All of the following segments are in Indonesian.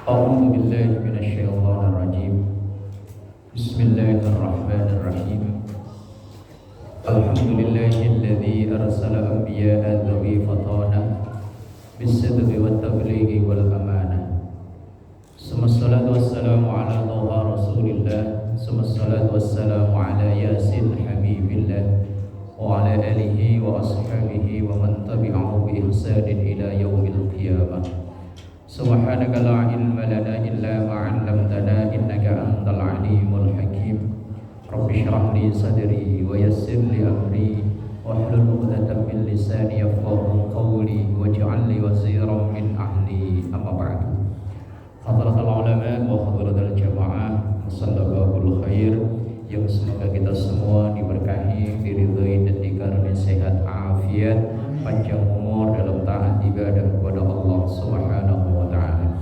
أعوذ بالله من الشيطان الرجيم. بسم الله الرحمن الرحيم. الحمد لله الذي أرسل أنبياء ذوي فطانة بالصدق والتبليغ والأمانة. ثم الصلاة والسلام على طه رسول الله. ثم الصلاة والسلام على ياسين حبيب الله وعلى آله وأصحابه ومن تبعه بإحسان إلى يوم القيامة. سبحانك لا علم لنا إلا ما علمتنا إنك أنت العليم الحكيم. رب اشرح لي صدري ويسر لي أمري واحلل عقدة من لساني يفقهوا قولي واجعل لي وزيرا من أهلي. أما بعد. حضرة العلماء وحضرة الجماعة Masallabahul khair, yang semoga kita semua diberkahi, diridhoi dan dikaruniai sehat afiat, panjang umur dalam taat ibadah kepada Allah Subhanahu wa taala.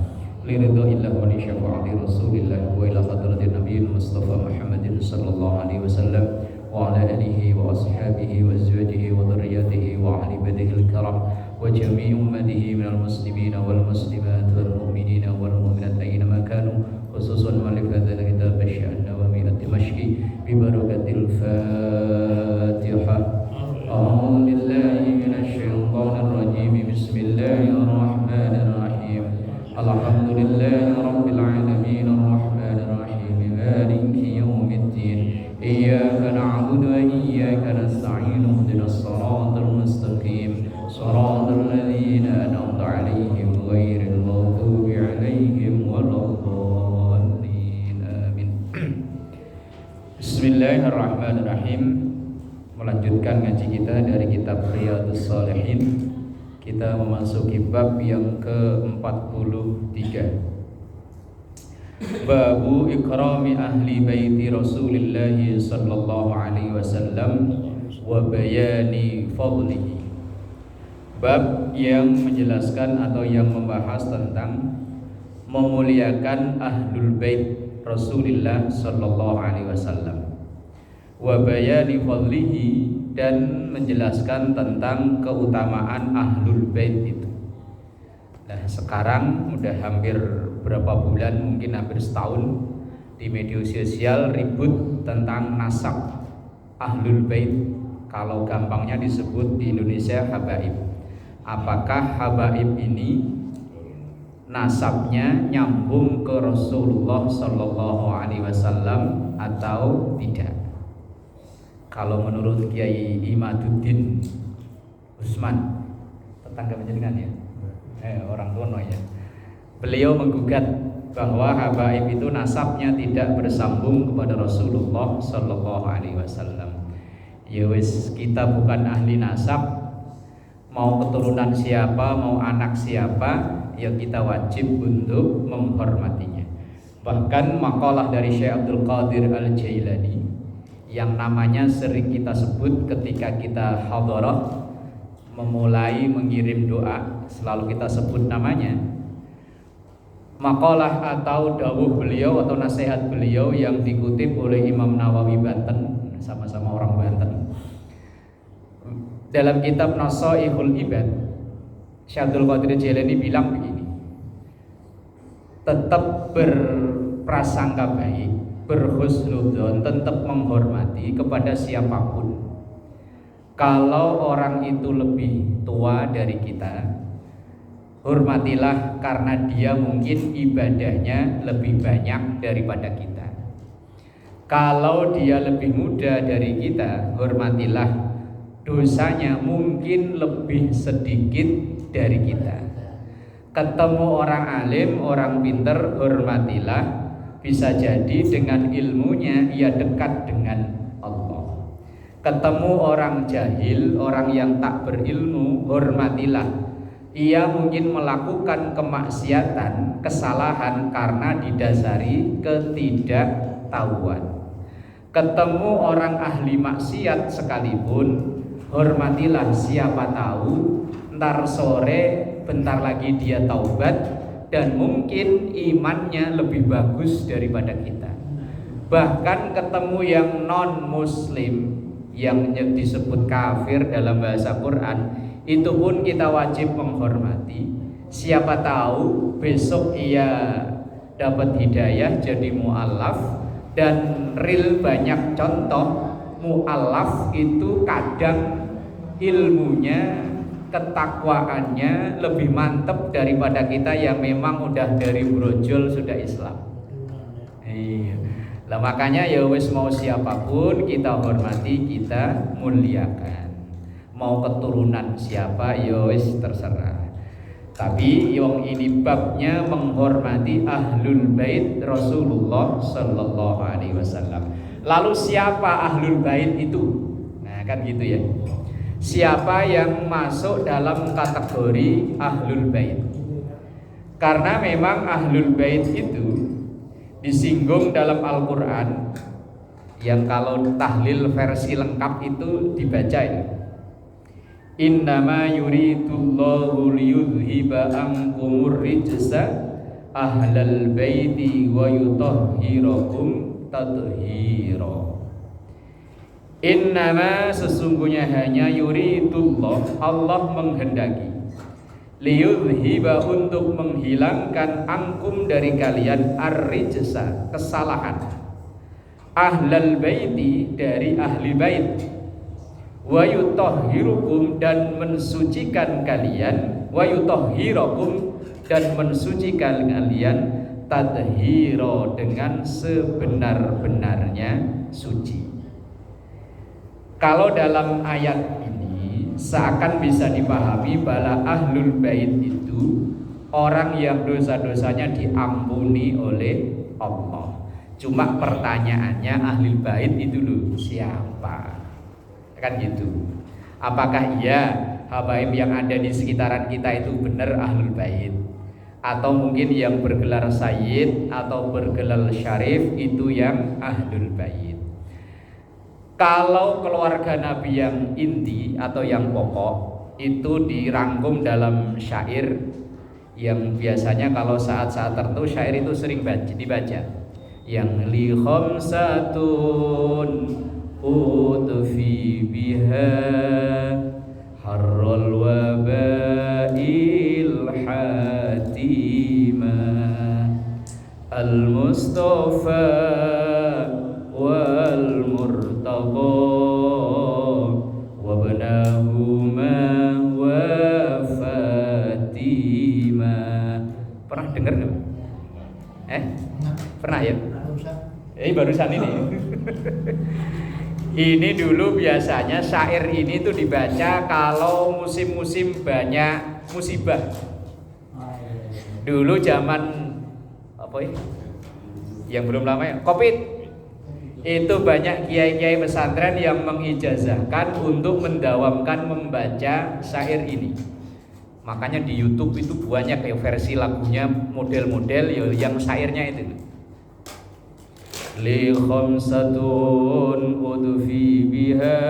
Liridhillah wa li syafaati Rasulillah wa ila hadratin Nabiyil Mustafa Muhammadin sallallahu alaihi wasallam wa ala alihi wa ashabihi wa azwajihi wa dhurriyyatihi wa ahli baitihi al-kiram wa jami'i ummatihi minal muslimina wal muslimat wal mu'minina wal mu'minat aina ma kanu, khususan mu'allif hadzal kitab Asy-Sya'n Nawawi ad-Dimashqi bi barakatil Fatihah. A'udzu billahi minasy syaithanir rajim. Bismillahirrahmanirrahim. Alhamdulillahi rabbil alamin arrahmanir rahim maliki yaumiddin. Iyyaka na'budu wa iyyaka nasta'in. Ihdinas siratal mustaqim. Siratal ladzina an'amta 'alaihim ghairil maghdubi 'alaihim waladdallin. Amin. Bismillahirrahmanirrahim. Melanjutkan ngaji kita dari kitab Riyadhus Shalihin. Kita memasuki bab yang ke-43. Babu ikrami ahli baiti Rasulillah sallallahu alaihi wasallam wa bayani fadlihi. Bab yang menjelaskan atau yang membahas tentang memuliakan ahlul bait Rasulillah sallallahu alaihi wasallam, wa bayani fadlihi, dan menjelaskan tentang keutamaan ahlul bait itu. Nah, sekarang udah hampir berapa bulan, mungkin hampir setahun, di media sosial ribut tentang nasab ahlul bait. Kalau gampangnya disebut di Indonesia habaib. Apakah habaib ini nasabnya nyambung ke Rasulullah sallallahu alaihi wasallam atau tidak? Kalau menurut Kiai Imaduddin Usman, tetangga panjenengan ya, orang Tono ya, beliau menggugat bahwa habaib itu nasabnya tidak bersambung kepada Rasulullah sallallahu alaihi wasallam. Ya wis, kita bukan ahli nasab, mau keturunan siapa, mau anak siapa, ya kita wajib untuk menghormatinya. Bahkan makalah dari Syekh Abdul Qadir Al-Jailani yang namanya sering kita sebut ketika kita hadharah memulai mengirim doa, selalu kita sebut namanya. Makalah atau dawuh beliau atau nasihat beliau yang dikutip oleh Imam Nawawi Banten, sama-sama orang Banten. Dalam kitab Nasaihul Ibad, Syekh Abdul Qadir Jailani bilang begini: tetap berprasangka baik, berhusnudzon, tetap menghormati kepada siapapun. Kalau orang itu lebih tua dari kita, hormatilah karena dia mungkin ibadahnya lebih banyak daripada kita. Kalau dia lebih muda dari kita, hormatilah, dosanya mungkin lebih sedikit dari kita. Ketemu orang alim, orang pinter, hormatilah, bisa jadi dengan ilmunya ia dekat dengan Allah. Ketemu orang jahil, orang yang tak berilmu, hormatilah, ia mungkin melakukan kemaksiatan, kesalahan karena didasari ketidaktahuan. Ketemu orang ahli maksiat sekalipun, hormatilah, siapa tahu ntar sore bentar lagi dia taubat dan mungkin imannya lebih bagus daripada kita. Bahkan ketemu yang non muslim, yang disebut kafir dalam bahasa Quran, itu pun kita wajib menghormati. Siapa tahu besok ia dapat hidayah jadi mu'allaf. Dan real banyak contoh mu'allaf itu kadang ilmunya, ketakwaannya lebih mantep daripada kita yang memang udah dari brojol sudah Islam. Iya. Lah makanya ya wis mau siapapun kita hormati, kita muliakan. Mau keturunan siapa ya wis terserah. Tapi yang ini babnya menghormati ahlul bait Rasulullah sallallahu alaihi wasallam. Lalu siapa ahlul bait itu? Nah, kan gitu ya. Siapa yang masuk dalam kategori ahlul bait? Karena memang ahlul bait itu disinggung dalam Al-Qur'an yang kalau tahlil versi lengkap itu dibaca ini. Innama yuridullahu liyudhiba ankumur rijsa ahlal baiti wa yutahhirakum tathira. Innama sesungguhnya hanya yuridullah, Allah menghendaki, liyudhiba untuk menghilangkan angkum dari kalian ar-rijsa kesalahan, ahlal baiti dari ahli bait, wa yutahhirukum dan mensucikan kalian, wa yutahhirakum dan mensucikan kalian, tadhira dengan sebenar-benarnya suci. Kalau dalam ayat ini seakan bisa dipahami bahwa ahlul bait itu orang yang dosa-dosanya diampuni oleh Allah. Cuma pertanyaannya ahlul bait itu loh siapa? Kan gitu. Apakah iya habaib yang ada di sekitaran kita itu benar ahlul bait, atau mungkin yang bergelar sayyid atau bergelar syarif itu yang ahlul bait? Kalau keluarga Nabi yang inti atau yang pokok itu dirangkum dalam syair yang biasanya kalau saat-saat tertentu syair itu sering dibaca, yang li khamsatun udfi biha harral wabail hatima al-mustafa wal murtadha wa banahuma wa fatima. Pernah dengar nggak? Pernah ya? Barusan ini. Ini dulu biasanya syair ini tuh dibaca kalau musim-musim banyak musibah. Dulu zaman apa ya? Yang belum lama ya, Covid. Itu banyak kiai-kiai pesantren yang mengijazahkan untuk mendawamkan membaca syair ini. Makanya di YouTube itu banyak kayak versi lagunya model-model yang syairnya itu. Li khamsatun udfi biha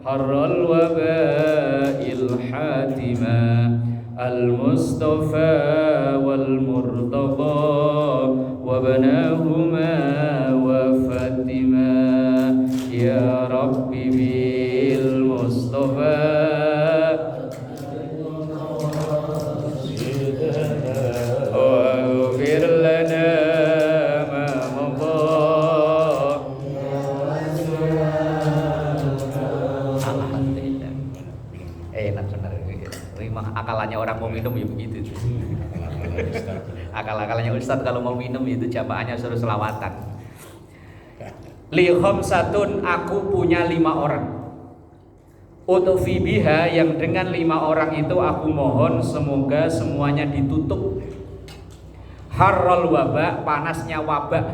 harral wabail hatima al-mustafa wal murtadha wa banahuma wa fatima ya rabbi bil mustafa wa ghfir lana akalannya orang mau minum ya begitu. Akal-akalnya ustadz kalau mau minum itu jamaahnya suruh selawatan. Li khamsatun, aku punya 5 orang. Utufi biha, yang dengan 5 orang itu aku mohon semoga semuanya ditutup. Harral wabah, panasnya wabah.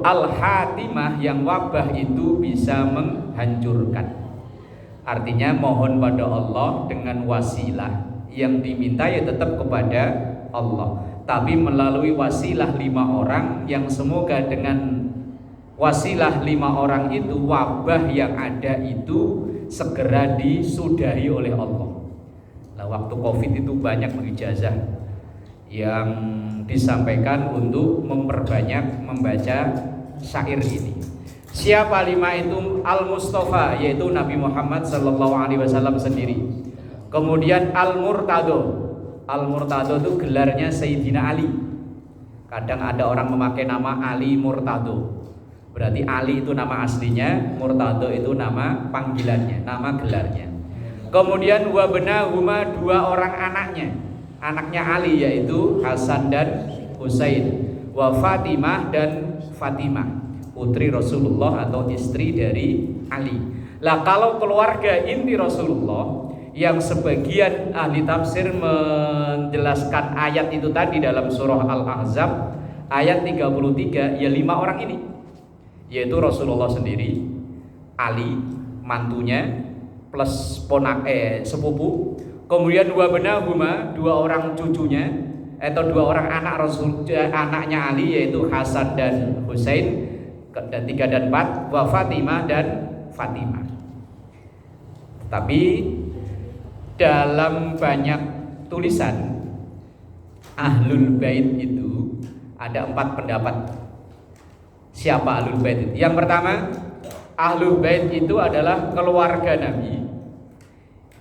Al-hatimah, yang wabah itu bisa menghancurkan. Artinya mohon pada Allah dengan wasilah yang diminta ya tetap kepada Allah, tapi melalui wasilah 5 orang yang semoga dengan wasilah 5 orang itu wabah yang ada itu segera disudahi oleh Allah. Nah, waktu Covid itu banyak ijazah yang disampaikan untuk memperbanyak membaca syair ini. Siapa 5 itu? Al-Mustafa, yaitu Nabi Muhammad sallallahu alaihi wasallam sendiri. Kemudian Al-Murtado. Al-Murtado itu gelarnya Sayyidina Ali. Kadang ada orang memakai nama Ali Murtado. Berarti Ali itu nama aslinya, Murtado itu nama panggilannya, nama gelarnya. Kemudian wa benahuma, dua orang anaknya Ali, yaitu Hasan dan Husain. Wa Fatimah dan Fatimah, putri Rasulullah atau istri dari Ali. Lah kalau keluarga inti Rasulullah yang sebagian ahli tafsir menjelaskan ayat itu tadi dalam surah Al-Ahzab ayat 33, ya 5 orang ini, yaitu Rasulullah sendiri, Ali mantunya plus sepupu, kemudian dua benahuma, dua orang cucunya atau dua orang anak Rasul, anaknya Ali, yaitu Hasan dan Husain, dan 3 dan 4, wa Fatimah dan Fatimah. Tapi dalam banyak tulisan Ahlul Bait itu ada 4 pendapat. Siapa Ahlul Bait itu? Yang pertama, Ahlul Bait itu adalah keluarga Nabi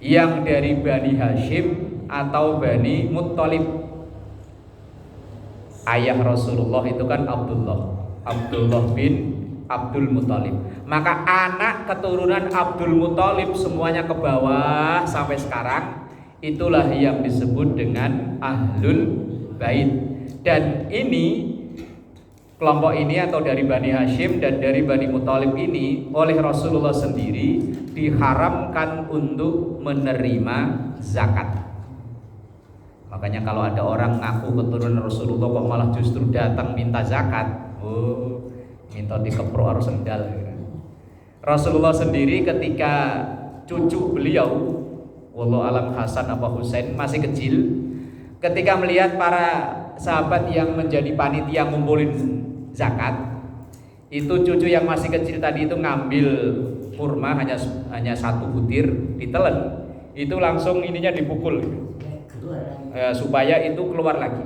yang dari Bani Hashim atau Bani Muttalib. Ayah Rasulullah itu kan Abdullah bin Abdul Muttalib. Maka anak keturunan Abdul Muttalib semuanya ke bawah sampai sekarang, itulah yang disebut dengan Ahlul Bait. Dan ini, kelompok ini atau dari Bani Hashim dan dari Bani Muttalib ini oleh Rasulullah sendiri diharamkan untuk menerima zakat. Makanya kalau ada orang ngaku keturunan Rasulullah kok malah justru datang minta zakat, minta dikeprok harus sendal. Rasulullah sendiri ketika cucu beliau, wallahu alam Hasan apa Husain, masih kecil, ketika melihat para sahabat yang menjadi panitia ngumpulin zakat, itu cucu yang masih kecil tadi itu ngambil kurma hanya 1 butir, ditelen, itu langsung ininya dipukul supaya itu keluar lagi.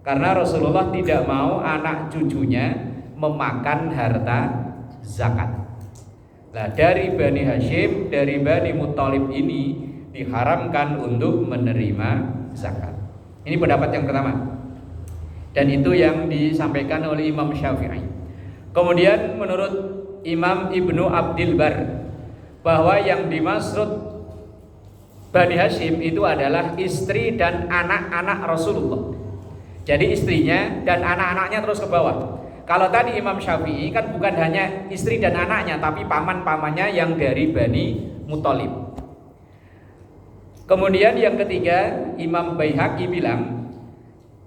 Karena Rasulullah tidak mau anak cucunya memakan harta zakat. Nah, dari Bani Hashim, dari Bani Muttalib ini diharamkan untuk menerima zakat. Ini pendapat yang pertama. Dan itu yang disampaikan oleh Imam Syafi'i. Kemudian menurut Imam Ibnu Abdil Bar, bahwa yang dimaksud Bani Hashim itu adalah istri dan anak-anak Rasulullah. Jadi istrinya dan anak-anaknya terus ke bawah. Kalau tadi Imam Syafi'i kan bukan hanya istri dan anaknya, tapi paman-pamannya yang dari Bani Muttalib. Kemudian yang ketiga, Imam Baihaqi bilang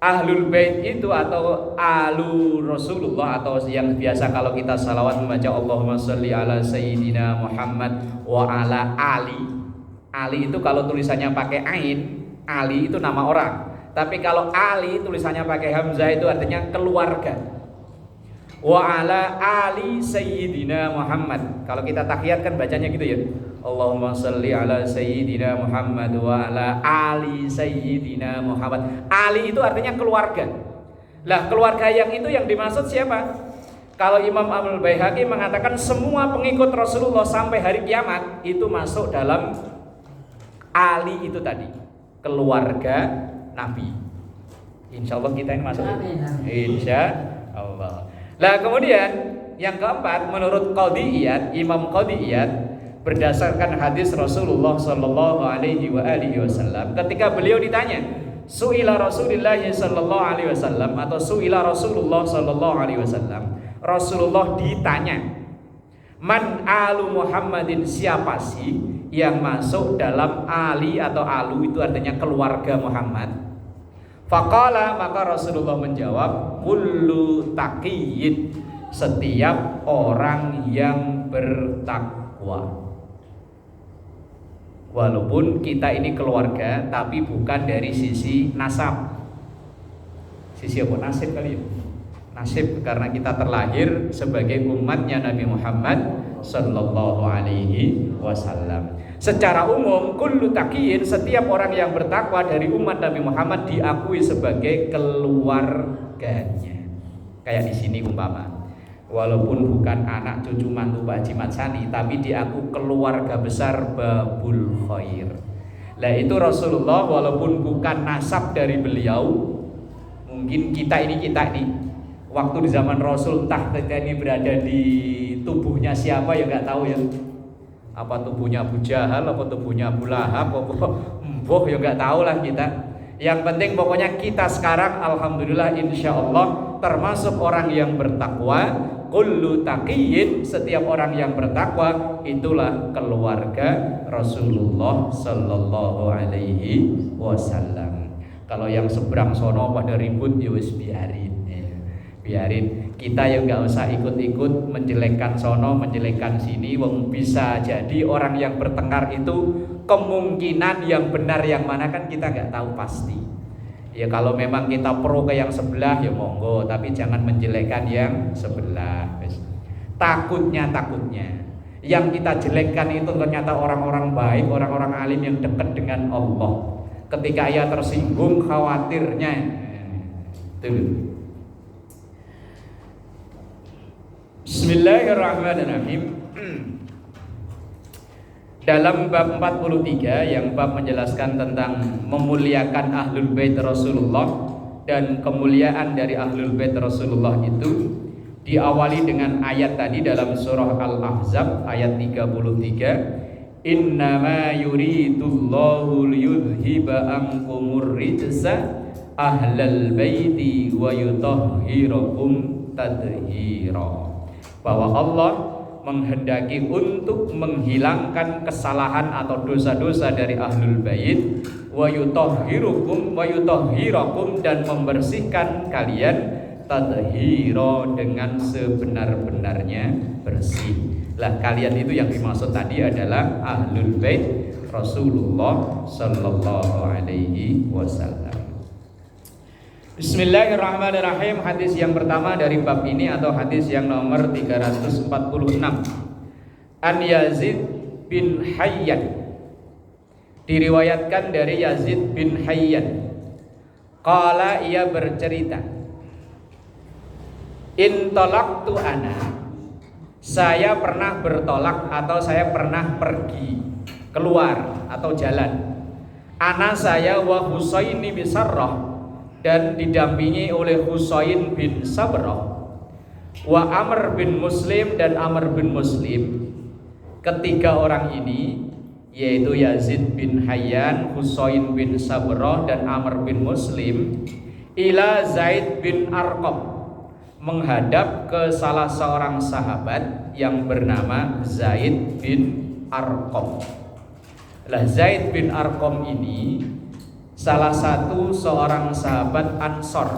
Ahlul Bait itu atau Alu Rasulullah, atau yang biasa kalau kita salawat membaca Allahumma sholli ala Sayyidina Muhammad wa ala Ali. Ali itu kalau tulisannya pakai ain, Ali itu nama orang. Tapi kalau Ali tulisannya pakai hamzah itu artinya keluarga. Wa ala ali Sayyidina Muhammad. Kalau kita tahiyat kan bacanya gitu ya. Allahumma sholli ala Sayyidina Muhammad wa ala ali Sayyidina Muhammad. Ali itu artinya keluarga. Lah keluarga yang itu yang dimaksud siapa? Kalau Imam Al Baihaqi mengatakan semua pengikut Rasulullah sampai hari kiamat itu masuk dalam Ali itu tadi, keluarga Nabi. Insya Allah kita ini masuk. Insya Allah. Nah kemudian yang keempat, menurut Qadhi Iyad, Imam Qadhi Iyad, berdasarkan hadis Rasulullah Sallallahu Alaihi Wasallam, ketika beliau ditanya, Su'ila Rasulullah Sallallahu Alaihi Wasallam atau Su'ila Rasulullah Sallallahu Alaihi Wasallam, Rasulullah ditanya, Man alu Muhammadin, siapa sih yang masuk dalam Ali atau alu itu artinya keluarga Muhammad? Faqala, maka Rasulullah menjawab, kullu taqiyyin, setiap orang yang bertakwa. Walaupun kita ini keluarga, tapi bukan dari sisi nasab. Sisi apa? Nasib kali ya? Nasib, karena kita terlahir sebagai umatnya Nabi Muhammad Sallallahu Alaihi Wasallam. Secara umum, kullu taqiyyin, setiap orang yang bertakwa dari umat Nabi Muhammad diakui sebagai keluarganya. Kayak di sini umpama, walaupun bukan anak cucu mantu Pak Haji Mat Sani, tapi diaku keluarga besar Babul Khair. Lah itu Rasulullah walaupun bukan nasab dari beliau, mungkin kita ini waktu di zaman Rasul entah kita ini berada di tubuhnya siapa ya nggak tahu ya. Apa tubuhnya Abu Jahal, apa tubuhnya Abu Lahab, apa mboh ya nggak tahu lah kita. Yang penting pokoknya kita sekarang alhamdulillah insyaallah termasuk orang yang bertakwa. Kullu taqiyyin, setiap orang yang bertakwa itulah keluarga Rasulullah sallallahu alaihi wasallam. Kalau yang seberang sono pada ribut ya wis biarin. Biarin, kita ya nggak usah ikut-ikut menjelekkan sono, menjelekkan sini. Wong bisa jadi orang yang bertengkar itu kemungkinan yang benar yang mana kan kita nggak tahu pasti. Ya kalau memang kita pro ke yang sebelah ya monggo, tapi jangan menjelekkan yang sebelah. Takutnya yang kita jelekkan itu ternyata orang-orang baik, orang-orang alim yang dekat dengan Allah. Ketika ia tersinggung khawatirnya itu. Bismillahirrahmanirrahim. Dalam bab 43 yang bab menjelaskan tentang memuliakan Ahlul Bait Rasulullah dan kemuliaan dari Ahlul Bait Rasulullah itu diawali dengan ayat tadi dalam surah Al-Ahzab ayat 33, innama yuridullahu liyudhiba ankumur rijsa ahlal baiti wa yutahhirakum tadhira. Bahwa Allah menghendaki untuk menghilangkan kesalahan atau dosa-dosa dari Ahlul Bait, wa yutahhirukum wa yutahhirakum, dan membersihkan kalian tadhira, dengan sebenar-benarnya bersih. Lah kalian itu yang dimaksud tadi adalah Ahlul Bait Rasulullah sallallahu alaihi wasallam. Bismillahirrahmanirrahim. Hadis yang pertama dari bab ini atau hadis yang nomor 346. An Yazid bin Hayyan, diriwayatkan dari Yazid bin Hayyan. Qala, ia bercerita, intolaktu ana, saya pernah bertolak atau saya pernah pergi keluar atau jalan. Ana saya wa Husaini bin Sarrah, dan didampingi oleh Husain bin Sabrah, wa Amr bin Muslim, dan Amr bin Muslim. Ketiga orang ini yaitu Yazid bin Hayyan, Husain bin Sabrah, dan Amr bin Muslim, ila Zaid bin Arqam, menghadap ke salah seorang sahabat yang bernama Zaid bin Arqam. Lah Zaid bin Arqam ini salah satu seorang sahabat Ansor,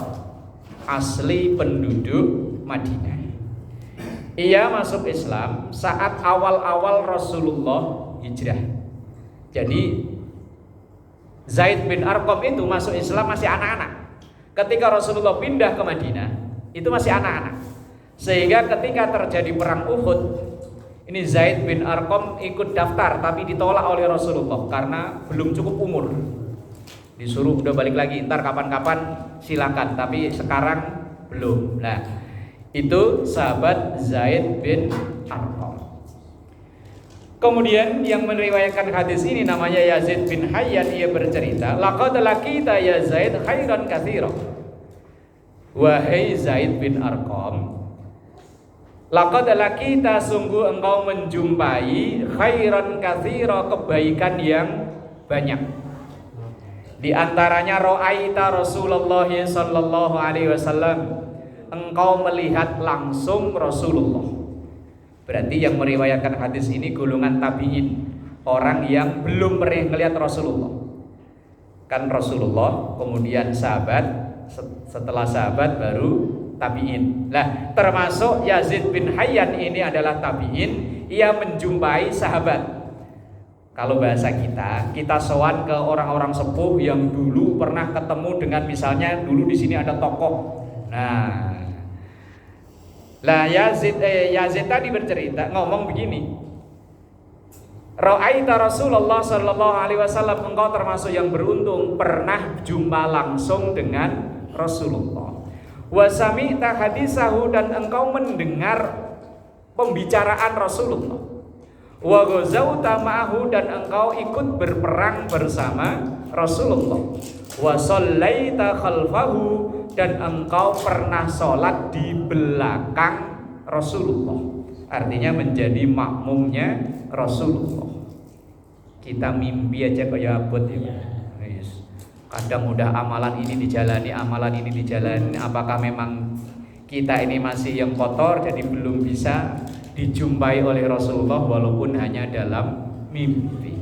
asli penduduk Madinah. Ia masuk Islam saat awal-awal Rasulullah hijrah. Jadi Zaid bin Arqam itu masuk Islam masih anak-anak. Ketika Rasulullah pindah ke Madinah, itu masih anak-anak. Sehingga ketika terjadi perang Uhud, ini Zaid bin Arqam ikut daftar tapi ditolak oleh Rasulullah karena belum cukup umur. Disuruh udah balik lagi, ntar kapan-kapan silakan, tapi sekarang belum. Nah, itu sahabat Zaid bin Arqam. Kemudian yang meriwayatkan hadis ini namanya Yazid bin Hayyan. Ia bercerita, laqad laqita ya Zaid khairan katsira. Wahai Zaid bin Arqam, laqad laqita, sungguh engkau menjumpai khairan katsira, kebaikan yang banyak. Di antaranya ra'aita Rasulullah sallallahu alaihi wasallam, engkau melihat langsung Rasulullah. Berarti yang meriwayatkan hadis ini golongan tabi'in, orang yang belum pernah melihat Rasulullah. Kan Rasulullah, kemudian sahabat, setelah sahabat baru tabi'in. Nah, termasuk Yazid bin Hayyan ini adalah tabi'in, ia menjumpai sahabat. Kalau bahasa kita sowan ke orang-orang sepuh yang dulu pernah ketemu dengan, misalnya dulu di sini ada tokoh. Nah, lah Yazid tadi bercerita, ngomong begini, ra'aita Rasulullah sallallahu alaihi wasallam, engkau termasuk yang beruntung pernah jumpa langsung dengan Rasulullah. Wa sami'ta hadisahu, dan engkau mendengar pembicaraan Rasulullah. wa ghazauta ma'ahu, dan engkau ikut berperang bersama Rasulullah, wa shallaita khalfahu, dan engkau pernah sholat di belakang Rasulullah, artinya menjadi makmumnya Rasulullah. Kita mimpi aja kayak abot ya. Kadang udah amalan ini dijalani, apakah memang kita ini masih yang kotor, jadi belum bisa dijumpai oleh Rasulullah walaupun hanya dalam mimpi.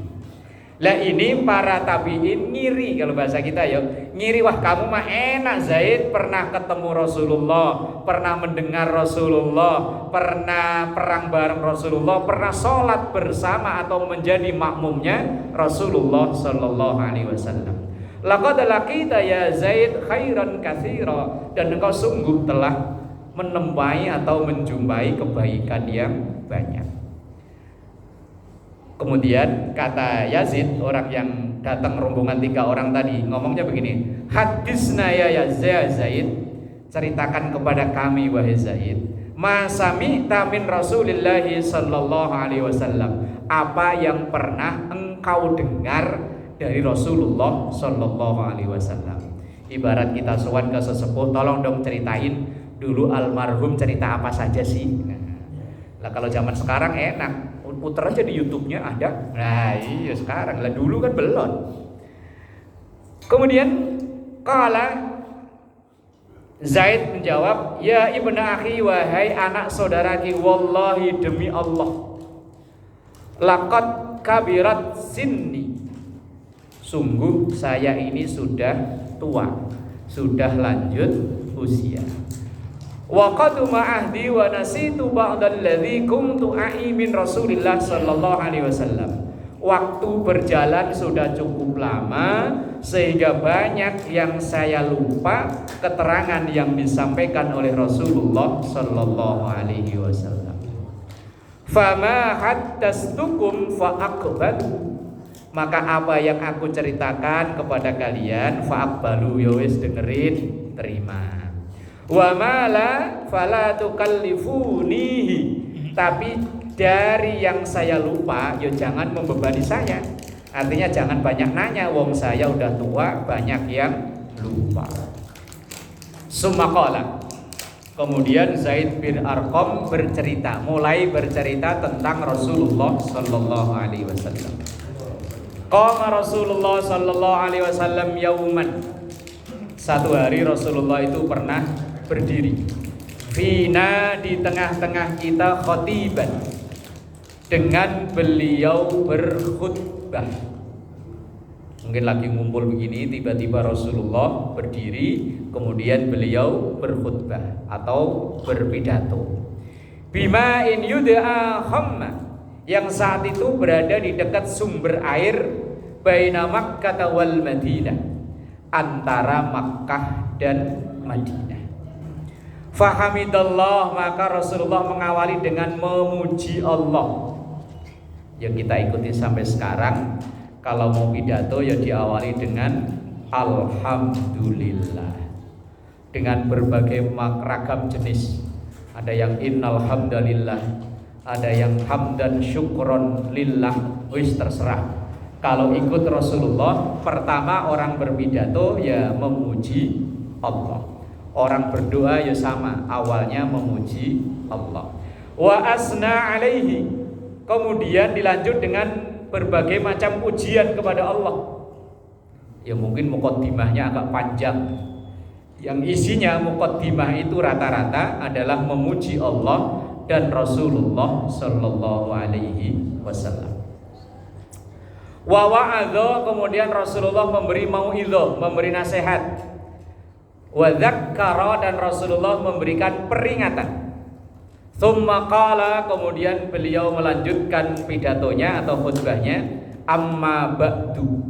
Lah ini para tabi'in ngiri, kalau bahasa kita ya, ngiri, wah kamu mah enak Zaid, pernah ketemu Rasulullah, pernah mendengar Rasulullah, pernah perang bareng Rasulullah, pernah sholat bersama atau menjadi makmumnya Rasulullah sallallahu alaihi wasallam. Laqad laqita ya Zaid khairan katsira, dan engkau sungguh telah menemui atau menjumpai kebaikan yang banyak. Kemudian kata Yazid, orang yang datang rombongan 3 orang tadi, ngomongnya begini, hadisna ya Zaid, ceritakan kepada kami wahai Zaid, ma sami'ta min Rasulillahi sallallahu alaihi wasallam, apa yang pernah engkau dengar dari Rasulullah sallallahu alaihi wasallam. Ibarat kita sowan ke sesepuh, tolong dong ceritain dulu almarhum cerita apa saja sih. Lah kalau zaman sekarang enak, puter aja di YouTube-nya ada. Nah iya sekarang, lah dulu kan belum. Kemudian kala Zaid menjawab, ya ibna akhi, wahai anak saudaraku, wallahi demi Allah, laqad kabirat sinni, sungguh saya ini sudah tua, sudah lanjut usia. Wa qad ma'ahdi wa nasitu ba'dal ladzi kuntu a'i min Rasulillah sallallahu alaihi wasallam. Waktu berjalan sudah cukup lama sehingga banyak yang saya lupa keterangan yang disampaikan oleh Rasulullah sallallahu alaihi wasallam. Fama haddastukum fa aqbalu, maka apa yang aku ceritakan kepada kalian fa aqbalu, ya wis dengerin, terima. Wa mala fala tukallifunihi, tapi dari yang saya lupa ya jangan membebani saya. Artinya jangan banyak nanya, wong saya udah tua, banyak yang lupa. Sumaqala, kemudian Zaid bin Arqam bercerita, mulai bercerita tentang Rasulullah sallallahu alaihi wasallam. Qama Rasulullah sallallahu alaihi wasallam yauman, satu hari Rasulullah itu pernah berdiri, fina, di tengah-tengah kita, khatiban, dengan beliau berkhutbah. Mungkin lagi ngumpul begini, tiba-tiba Rasulullah berdiri, kemudian beliau berkhutbah atau berpidato. Bima in yud'a khamma, yang saat itu berada di dekat sumber air, baina Makkah wal Madinah, antara Makkah dan Madinah. Fahamidallah, maka Rasulullah mengawali dengan memuji Allah. Yang kita ikuti sampai sekarang, kalau mau pidato ya diawali dengan alhamdulillah, dengan berbagai ragam jenis. Ada yang innal hamdalillah, ada yang hamdan syukron lillah, wis terserah. Kalau ikut Rasulullah, pertama orang berpidato ya memuji Allah. Orang berdoa ya sama, awalnya memuji Allah. Wa asna alaihi, kemudian dilanjut dengan berbagai macam pujian kepada Allah. Ya mungkin muqaddimahnya agak panjang. Yang isinya muqaddimah itu rata-rata adalah memuji Allah dan Rasulullah sallallahu alaihi wasallam. Wa wa'adha, kemudian Rasulullah memberi mau'idhah, memberi nasihat. Wa dzakkara, dan Rasulullah memberikan peringatan. Tsumma qala, kemudian beliau melanjutkan pidatonya atau khutbahnya, amma ba'du.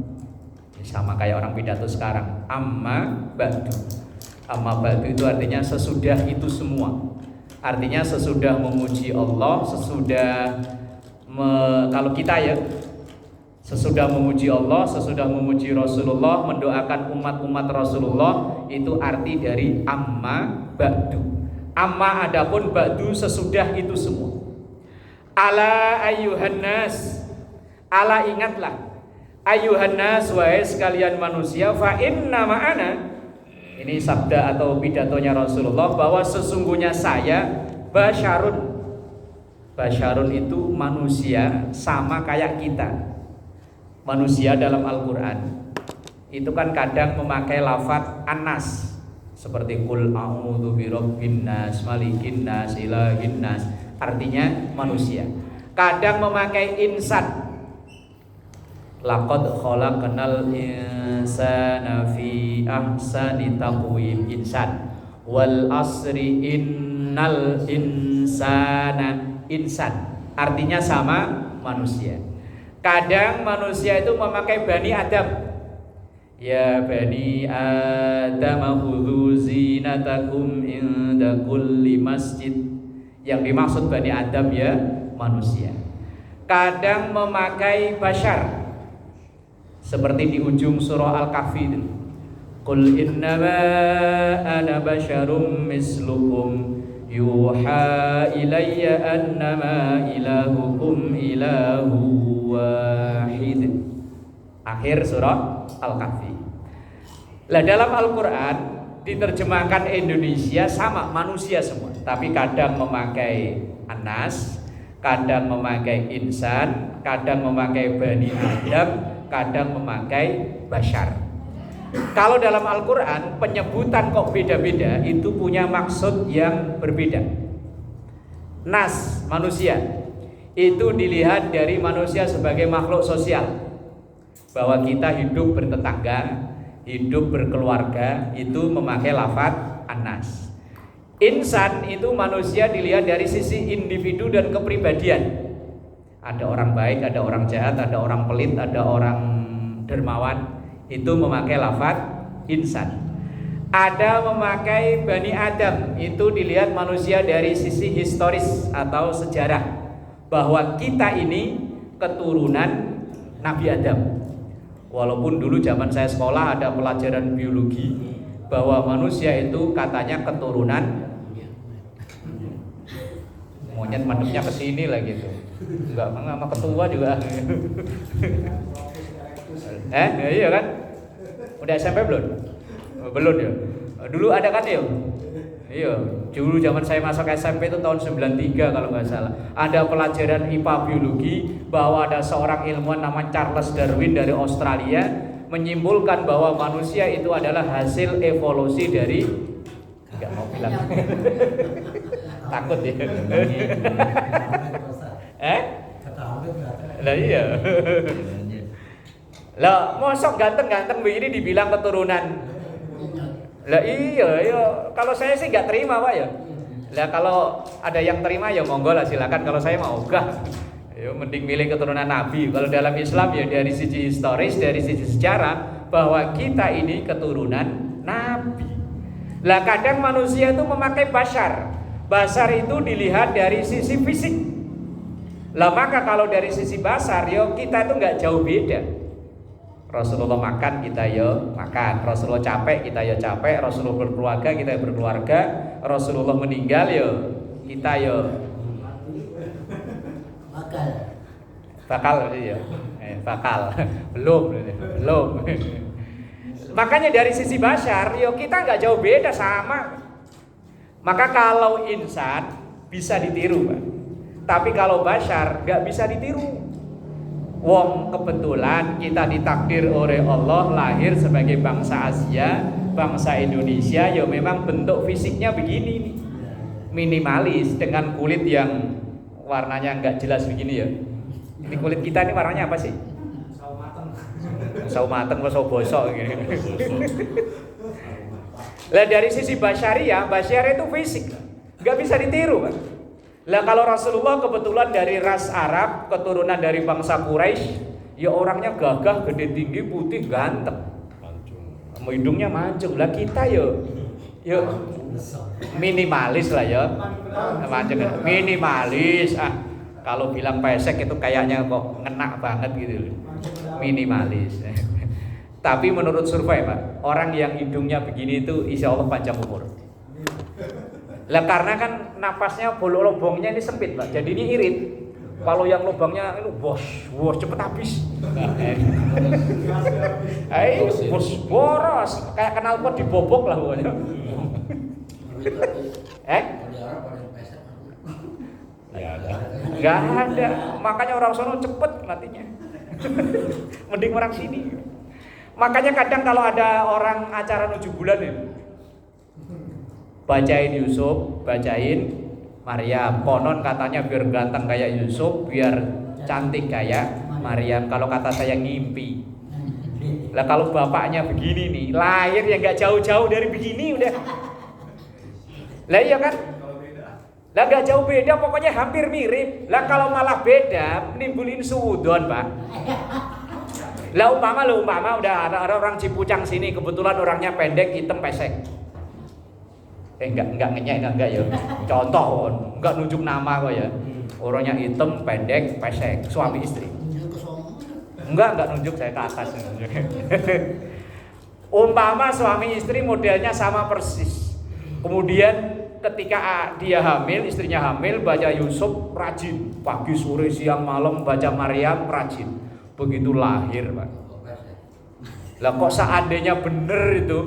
Sama kayak orang pidato sekarang, amma ba'du. Amma ba'du itu artinya sesudah itu semua. Artinya sesudah memuji Allah, sesudah kalau kita ya, sesudah memuji Allah, sesudah memuji Rasulullah, mendoakan umat-umat Rasulullah, itu arti dari amma ba'du. Amma adapun ba'du sesudah itu semua. Ala ayyuhan nas, ala ingatlah, ayyuhan nas, wahai sekalian manusia, fa inna ma'ana, ini sabda atau pidatonya Rasulullah, bahwa sesungguhnya saya basyarun. Basyarun itu manusia sama kayak kita. Manusia dalam Al-Quran itu kan kadang memakai lafaz anas, seperti qul a'udzu birabbin nas, malikin nas, ilahin nas, artinya manusia. Kadang memakai insan, laqad khalaqnal insana fi ahsani taqwim, insan. Wal asri innal insana, insan artinya sama manusia. Kadang manusia itu memakai bani Adam, ya bani Adam khudhu zinatakum inda kulli masjid, yang dimaksud bani Adam ya manusia. Kadang memakai bashar, seperti di ujung surah Al-Kahfi itu, qul innama ana basyarum mislukum yuha ilayya annama ilahukum ilahu wahid. Akhir surah Al-Kahfi. Lah dalam Al-Quran diterjemahkan Indonesia sama manusia semua, tapi kadang memakai anas, kadang memakai insan, kadang memakai bani Adam, kadang memakai bashar. Kalau dalam Al-Quran penyebutan kok beda-beda, itu punya maksud yang berbeda. Nas, manusia, itu dilihat dari manusia sebagai makhluk sosial, bahwa kita hidup bertetangga, hidup berkeluarga, itu memakai lafaz anas. Insan itu manusia dilihat dari sisi individu dan kepribadian. Ada orang baik, ada orang jahat, ada orang pelit, ada orang dermawan, itu memakai lafaz insan. Ada memakai bani Adam, itu dilihat manusia dari sisi historis atau sejarah, bahwa kita ini keturunan Nabi Adam. Walaupun dulu zaman saya sekolah ada pelajaran biologi, bahwa manusia itu katanya keturunan monyet, madepnya ke sini lah gitu. Enggak sama ketua juga. Iya kan? Udah SMP belum? Belum ya. Dulu ada kan ya? Iya. Dulu zaman saya masuk SMP itu tahun 93 kalau nggak salah. Ada pelajaran IPA biologi, bahwa ada seorang ilmuwan namanya Charles Darwin dari Australia menyimpulkan bahwa manusia itu adalah hasil evolusi dari, nggak mau bilang. Takut ya. Lah iya. Lah mosok ganteng-ganteng begini dibilang keturunan. Lah iya, kalau saya sih nggak terima Pak ya. Lah kalau ada yang terima ya monggo lah, silakan. Kalau saya mau ogah. Ya mending milih keturunan Nabi. Kalau dalam Islam ya dari sisi historis, dari sisi sejarah, bahwa kita ini keturunan Nabi. Lah kadang manusia itu memakai bashar. Bashar itu dilihat dari sisi fisik. Lah maka kalau dari sisi bashar, yo kita itu nggak jauh beda. Rasulullah makan, kita yo makan. Rasulullah capek, kita yo capek. Rasulullah berkeluarga, kita yo berkeluarga. Rasulullah meninggal, yo kita yo bakal ya. Bakal belum. Makanya dari sisi bashar, yo kita nggak jauh beda, sama. Maka kalau insan bisa ditiru, Pak. Tapi kalau bashar nggak bisa ditiru. Wong kebetulan kita ditakdir oleh Allah lahir sebagai bangsa Asia, bangsa Indonesia, ya memang bentuk fisiknya begini nih. Minimalis, dengan kulit yang warnanya nggak jelas begini ya. Ini kulit kita ini warnanya apa sih? Sawo mateng, sawo bosok gini. Lah dari sisi basyariah itu fisik, nggak bisa ditiru, Pak. Lah kalau Rasulullah kebetulan dari ras Arab, keturunan dari bangsa Quraisy, ya orangnya gagah, gede tinggi, putih, ganteng. Hidungnya mancung. Lah kita yo minimalis lah ya. Mancung, minimalis. Kalau bilang pesek itu kayaknya kok ngena banget gitu. Minimalis. Tapi menurut survei, Pak, orang yang hidungnya begini itu insya Allah panjang umur. Lah karena kan napasnya bolong-bolongnya ini sempit, Pak. Jadi ini irit. Kalau yang lubangnya itu bos cepet habis. Bos boros, kayak knalpot dibobok lah pokoknya. Nggak ada, makanya orang sono cepet matinya. Mending orang sini. Makanya kadang kalau ada orang acara 7 bulan ya, bacain Yusuf, bacain Maryam. Konon katanya biar ganteng kayak Yusuf, biar cantik kayak Maryam. Kalau kata saya ngimpi. Lah kalau bapaknya begini nih, lahir ya nggak jauh-jauh dari begini udah. Lah iya kan? Lah nggak jauh beda, pokoknya hampir mirip. Lah kalau malah beda, menimbulin suudon, Pak. Lah umpama udah ada orang Cipucang sini, kebetulan orangnya pendek, hitam, pesek. Enggak ya. Contoh, enggak nunjuk nama kok ya. Orangnya hitam, pendek, pesek, suami istri. Enggak nunjuk, saya ke atas. Umpama suami istri modelnya sama persis. Kemudian ketika dia hamil, istrinya hamil, baca Yusuf rajin, pagi sore siang malam baca Maryam rajin. Begitu lahir, Pak. Lah kok seandainya bener itu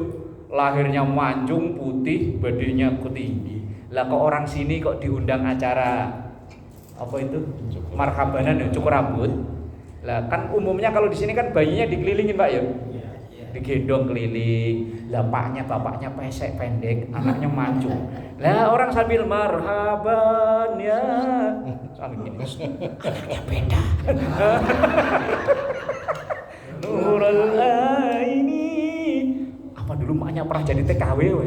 lahirnya mancung putih, badannya tinggi. Lah kok orang sini kok diundang acara apa itu? Marhabanan, cukur rambut. Lah kan umumnya kalau di sini kan bayinya dikelilingin, Pak ya. Digendong keliling. Lah bapaknya pesek pendek, anaknya mancung. Lah orang sambil marhaban ya. Sambil gini. Anaknya beda. Nurul ini. Apa dulu maknya pernah jadi TKW?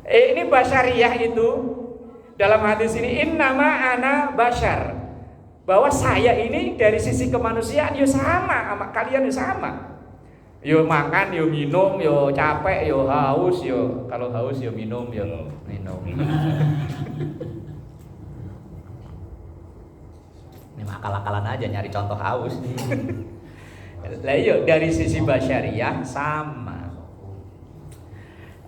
Ini basyariah itu dalam hadis ini innama ana basyar. Bahwa saya ini dari sisi kemanusiaan ya sama kalian ya sama. Yo makan, yo minum, yo capek, yo haus, yo kalau haus yo minum, yo minum. Ini akal-akalan aja nyari contoh haus. Lah yuk dari sisi basyariah sama.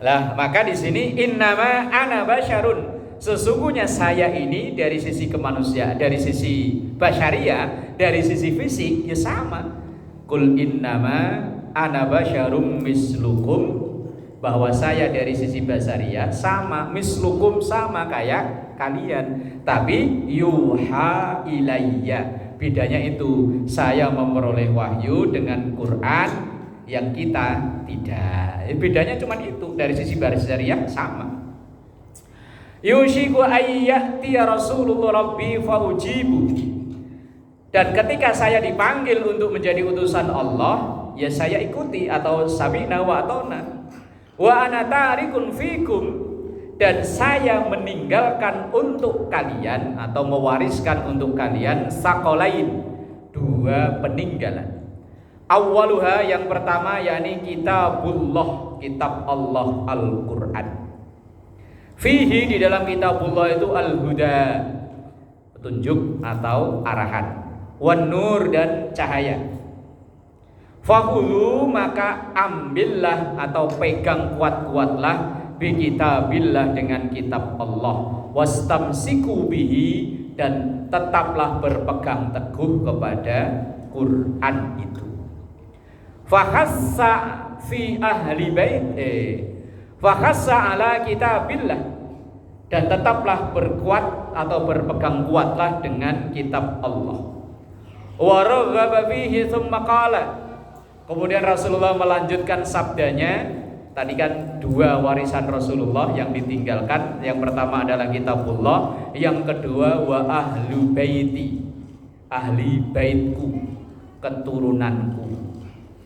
Lah maka di sini innama ana basyarun. Sesungguhnya saya ini dari sisi kemanusiaan, dari sisi basyariah, dari sisi fisik ya sama. Qul innama ana basyarum mislukum, bahwa saya dari sisi basyariah sama, mislukum sama kayak kalian, tapi yuha ilayya. Bedanya itu saya memperoleh wahyu dengan Quran yang kita tidak. Bedanya cuma itu, dari sisi basyariah sama. Yushiku ayyati Rasulullah Rabbi faujibu. Dan ketika saya dipanggil untuk menjadi utusan Allah, ya saya ikuti atau sami'na wa ata'na. Wa ana tarikun fikum, dan saya meninggalkan untuk kalian atau mewariskan untuk kalian sakolain, 2 peninggalan. Awwaluha, yang pertama yakni kitabullah, kitab Allah Al-Qur'an. Fihi, di dalam kitabullah itu al-huda, petunjuk atau arahan, wan nur, dan cahaya. Fakhudhu, maka ambillah atau pegang kuat-kuatlah bi kitabillah, dengan kitab Allah, wastamsiku bihi, dan tetaplah berpegang teguh kepada Quran itu. Fakhassa fi ahli bait fakhassa ala kitabillah, dan tetaplah berkuat atau berpegang kuatlah dengan kitab Allah. Wa raghaba fihi tsumma qala, kemudian Rasulullah melanjutkan sabdanya. Tadi kan 2 warisan Rasulullah yang ditinggalkan. Yang pertama adalah kitabullah, yang kedua wa ahlu baiti, ahli baitku, keturunanku,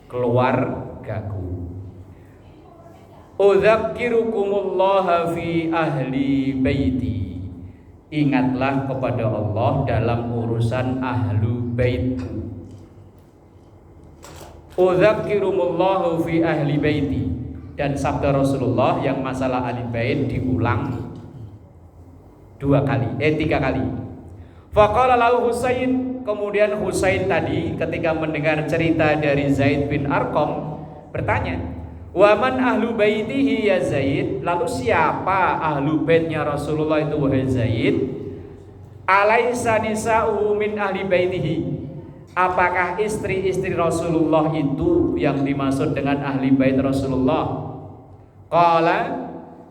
keluargaku. Udzakkirukumullah fi ahli baiti, ingatlah kepada Allah dalam urusan ahlu baitku. Udzakkirukumullah fi ahli baiti, dan sabda Rasulullah yang masalah ahli bait diulang 3 kali. Faqala lahu Husain, kemudian Husain tadi ketika mendengar cerita dari Zaid bin Arqam bertanya, Waman ahlu baitihi ya Zaid, lalu siapa ahlu baitnya Rasulullah itu wahai Zaid? Alaisa nisa'uhu min ahli baitihi, apakah istri-istri Rasulullah itu yang dimaksud dengan ahli bait Rasulullah? Qala,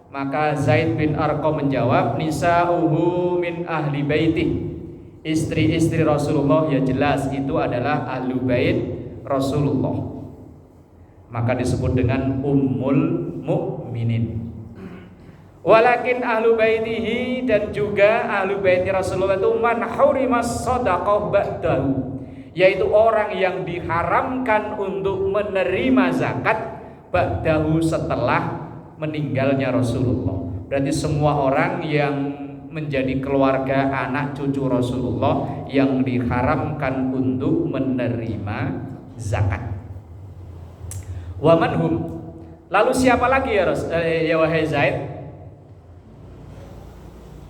maka Zaid bin Arqam menjawab, nisa'uhu min ahli baitihi, istri-istri Rasulullah ya jelas itu adalah ahlu bait Rasulullah, maka disebut dengan ummul mukminin. Walakin ahlu baitihi, dan juga ahlu baiti Rasulullah itu man hurimas shadaqah ba'dahu, yaitu orang yang diharamkan untuk menerima zakat ba'dahu setelah meninggalnya Rasulullah. Berarti semua orang yang menjadi keluarga anak cucu Rasulullah yang diharamkan untuk menerima zakat. Wa manhum, lalu siapa lagi ya wahai Zaid?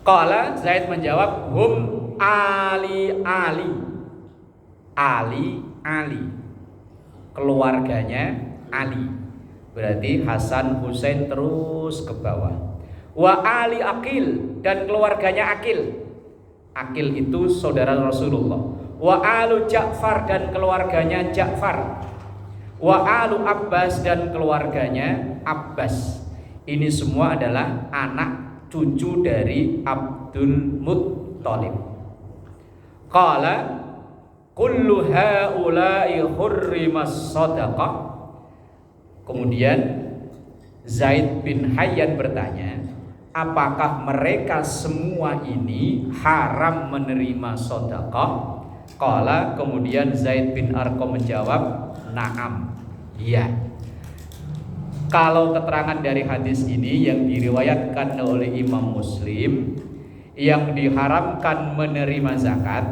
Qala, Zaid menjawab, hum ali, keluarganya Ali. Berarti Hasan Husain terus ke bawah. Wa ali Aqil, dan keluarganya Aqil. Aqil itu saudara Rasulullah. Wa alu Ja'far, dan keluarganya Ja'far. Wa alu Abbas, dan keluarganya Abbas. Ini semua adalah anak cucu dari Abdul Muttalib. Qala kullu haula'i hurrimas shadaqah. Kemudian Zaid bin Hayyan bertanya, apakah mereka semua ini haram menerima sedekah? Qala, kemudian Zaid bin Arqam menjawab, na'am, iya. Kalau keterangan dari hadis ini yang diriwayatkan oleh Imam Muslim, yang diharamkan menerima zakat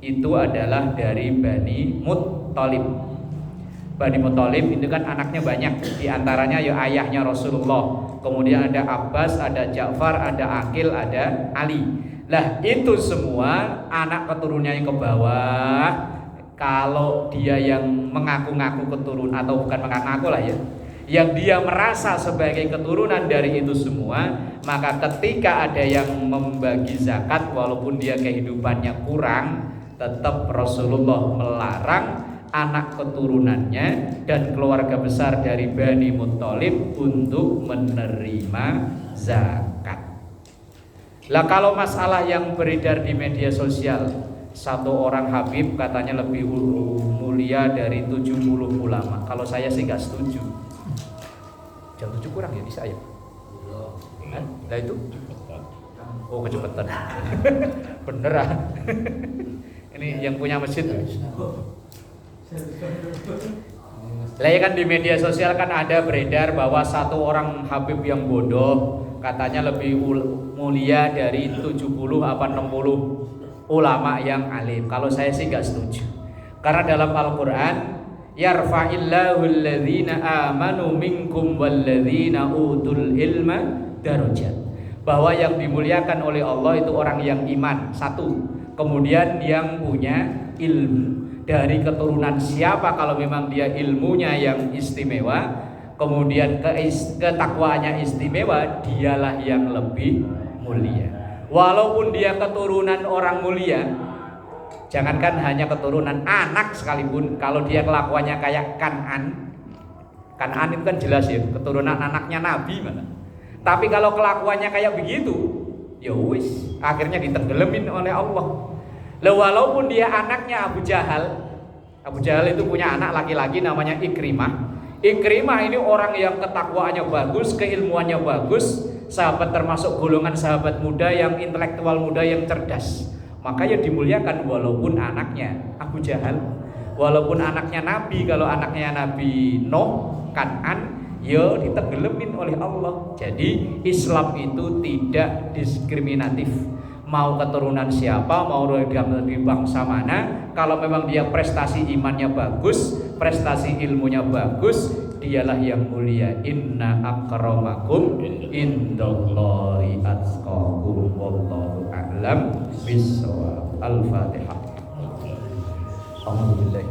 itu adalah dari Bani Muttalib. Bani Muttalib itu kan anaknya banyak, di antaranya ya ayahnya Rasulullah, kemudian ada Abbas, ada Ja'far, ada Aqil, ada Ali. Lah itu semua anak keturunannya yang ke bawah. Kalau dia yang mengaku-ngaku keturunan, atau bukan mengaku-ngaku lah ya, yang dia merasa sebagai keturunan dari itu semua, maka ketika ada yang membagi zakat walaupun dia kehidupannya kurang, tetap Rasulullah melarang anak keturunannya dan keluarga besar dari Bani Muttalib untuk menerima zakat. Lah kalau masalah yang beredar di media sosial, satu orang Habib katanya lebih mulia dari 70 ulama. Kalau saya sih nggak setuju. Jam 7 kurang ya bisa ya? Nah itu? Oh kecepatan. Beneran. Ini yang punya masjid. Lah ya kan di media sosial kan ada beredar bahwa satu orang Habib yang bodoh katanya lebih mulia dari 70 apa 60 ulama yang alim. Kalau saya sih nggak setuju. Karena dalam Al-Quran, yarfa'illahu alladhina amanu minkum walladzina utul ilma darajat. Bahwa yang dimuliakan oleh Allah itu orang yang iman, satu. Kemudian yang punya ilmu. Dari keturunan siapa kalau memang dia ilmunya yang istimewa, kemudian ketakwaannya istimewa, dialah yang lebih mulia. Walaupun dia keturunan orang mulia, jangankan hanya keturunan anak sekalipun, kalau dia kelakuannya kayak Kan'an itu kan jelas ya keturunan anaknya Nabi mana. Tapi kalau kelakuannya kayak begitu, ya wis akhirnya ditenggelamin oleh Allah. Walaupun dia anaknya Abu Jahal itu punya anak laki-laki namanya Ikrimah. Ikrimah ini orang yang ketakwaannya bagus, keilmuannya bagus, sahabat termasuk golongan sahabat muda yang intelektual muda yang cerdas. Maka ya dimuliakan walaupun anaknya Abu Jahal, walaupun anaknya Nabi. Kalau anaknya Nabi Nuh, Kan'an, ya ditenggelamin oleh Allah. Jadi Islam itu tidak diskriminatif. Mau keturunan siapa, mau dari bangsa mana, kalau memang dia prestasi imannya bagus, prestasi ilmunya bagus, dialah yang mulia. Inna akramakum indallahi atqakum wallahu a'lam bissawab. Al-Fatihah. Alhamdulillah.